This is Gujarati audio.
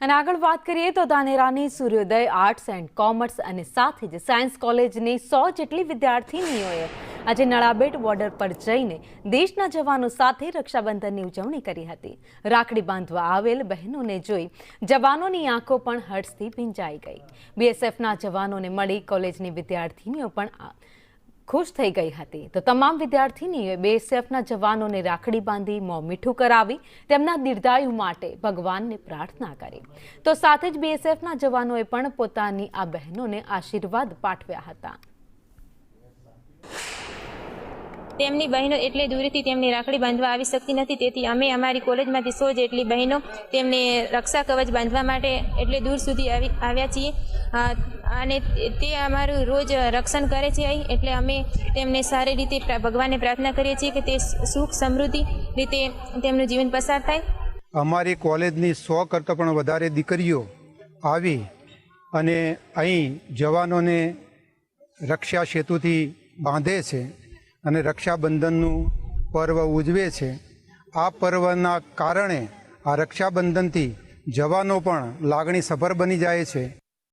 અને આગળ વાત કરીએ તો ધાનેરાની સૂર્યોદય આર્ટ્સ એન્ડ કોમર્સ અને સાથે જ સાયન્સ કોલેજની 100 જેટલી વિદ્યાર્થીનીઓએ આજે નળાબેટ બોર્ડર પર જઈને દેશના જવાનો સાથે રક્ષાબંધનની ઉજવણી કરી હતી। રાખડી બાંધવા આવેલ બહેનોને જોઈ જવાનોની આંખો પણ હર્ષથી ભીંજાઈ ગઈ। બીએસએફના જવાનોને મળી કોલેજની વિદ્યાર્થીનીઓ પણ खुश થઈ ગઈ હતી। તો તમામ વિદ્યાર્થીનીઓએ બીએસએફના જવાનોને રાખડી બાંધી મોં મીઠું કરાવી તેમના દીર્ઘાયુ માટે ભગવાનને પ્રાર્થના કરી। તો સાથે જ બીએસએફના જવાનોએ પણ પોતાની આ બહેનોને આશીર્વાદ પાઠવ્યા હતા। તેમની બહેનો એટલે દૂરથી તેમની રાખડી બાંધવા આવી શકતી નથી, તેથી અમે અમારી કોલેજમાંથી 100 જેટલી બહેનો તેમને રક્ષા કવચ બાંધવા માટે એટલે દૂર સુધી આવ્યા છીએ અને તે અમારું રોજ રક્ષણ કરે છે। એટલે અમે તેમને સારી રીતે ભગવાનને પ્રાર્થના કરીએ છીએ કે તે સુખ સમૃદ્ધિ રીતે તેમનું જીવન પસાર થાય। અમારી કોલેજની 100 કરતાં પણ વધારે દીકરીઓ આવી અને અહીં જવાનોને રક્ષા સેતુથી બાંધે છે અને રક્ષાબંધનનું પર્વ ઉજવે છે। આ પર્વના કારણે આ રક્ષાબંધનથી જવાનો પણ લાગણીસભર બની જાય છે।